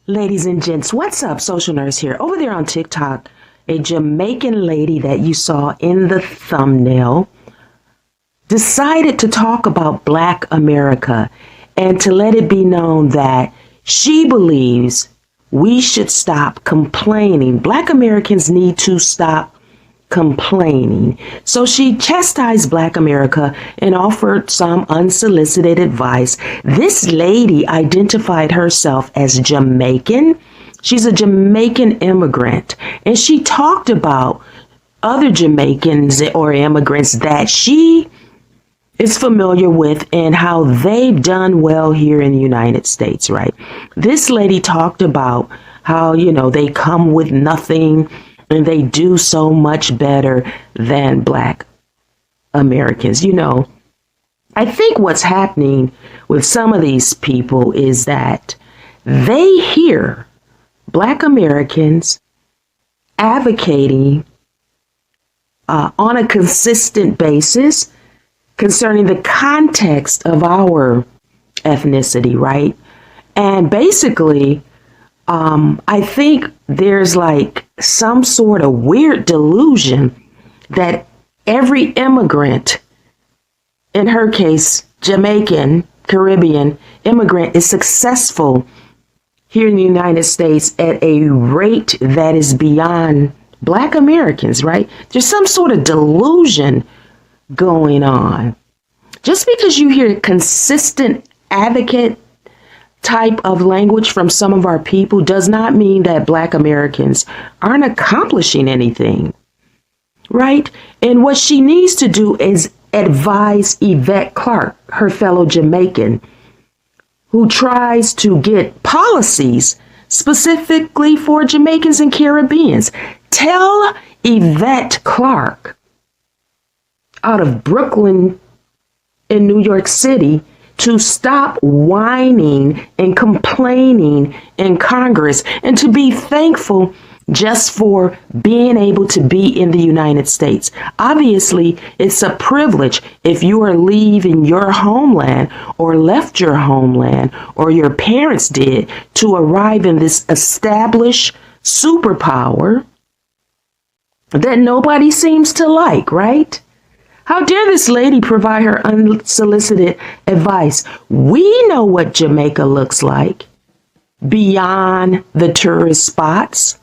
Ladies and gents, what's up? Social Nurse here. Over there on TikTok, a Jamaican lady that you saw in the thumbnail decided to talk about Black America and to let it be known that she believes we should stop complaining. Black Americans need to stop complaining. So she chastised Black America and offered some unsolicited advice. This lady identified herself as Jamaican. She's a Jamaican immigrant, and she talked about other Jamaicans or immigrants that she is familiar with and how they've done well here in the United States, right? This lady talked about how, they come with nothing and they do so much better than Black Americans. I think what's happening with some of these people is that they hear Black Americans advocating on a consistent basis concerning the context of our ethnicity, right? And basically, I think there's like some sort of weird delusion that every immigrant, in her case, Jamaican, Caribbean immigrant, is successful here in the United States at a rate that is beyond Black Americans, right? There's some sort of delusion going on. Just because you hear consistent advocate type of language from some of our people does not mean that Black Americans aren't accomplishing anything, right? And what she needs to do is advise Yvette Clark, her fellow Jamaican, who tries to get policies specifically for Jamaicans and Caribbeans. Tell Yvette Clark out of Brooklyn in New York City to stop whining and complaining in Congress and to be thankful just for being able to be in the United States. Obviously, it's a privilege if you are leaving your homeland or left your homeland or your parents did to arrive in this established superpower that nobody seems to like, right? How dare this lady provide her unsolicited advice? We know what Jamaica looks like beyond the tourist spots.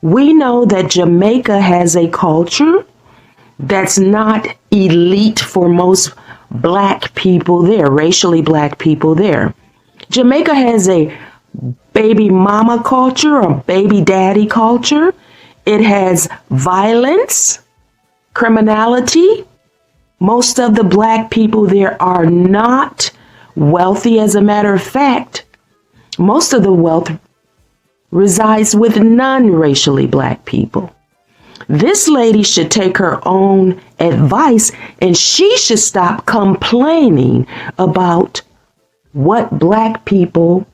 We know that Jamaica has a culture that's not elite for most Black people there, racially Black people there. Jamaica has a baby mama culture or baby daddy culture. It has violence, criminality. Most of the Black people there are not wealthy. As a matter of fact, most of the wealth resides with non-racially Black people. This lady should take her own advice and she should stop complaining about what Black people,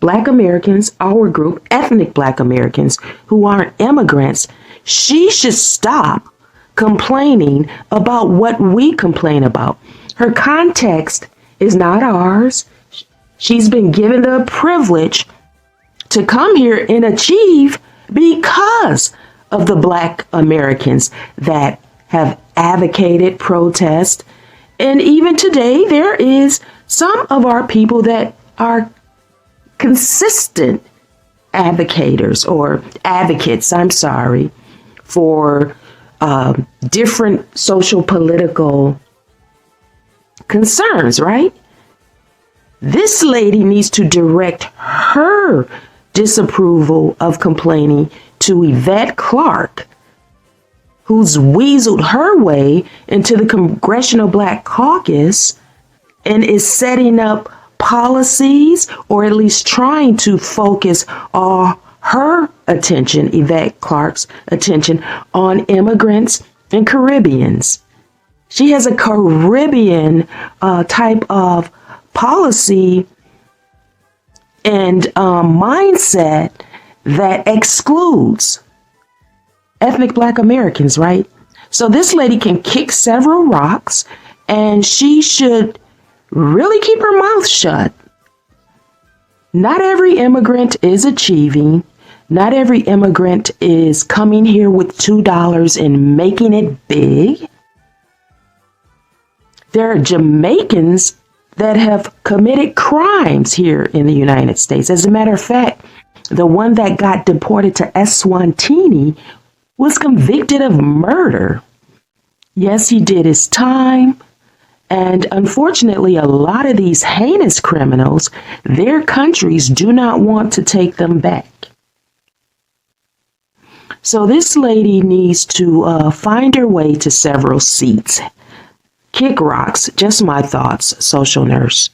Black Americans, our group, ethnic Black Americans who aren't immigrants, she should stop complaining about what we complain about. Her context is not ours. She's been given the privilege to come here and achieve because of the Black Americans that have advocated protest. And even today, there is some of our people that are consistent advocates, for different social political concerns, right? This lady needs to direct her disapproval of complaining to Yvette Clark, who's weaseled her way into the Congressional Black Caucus and is setting up policies, or at least trying to focus her attention, Yvette Clark's attention, on immigrants and Caribbeans. She has a Caribbean type of policy and mindset that excludes ethnic Black Americans, right? So this lady can kick several rocks and she should really keep her mouth shut Not every immigrant is achieving. Not every immigrant is coming here with $2 and making it big. There are Jamaicans that have committed crimes here in the United States. As a matter of fact, the one that got deported to Eswatini was convicted of murder. Yes, he did his time. And unfortunately, a lot of these heinous criminals, their countries do not want to take them back. So this lady needs to find her way to several seats. Kick rocks, just my thoughts, social nurse.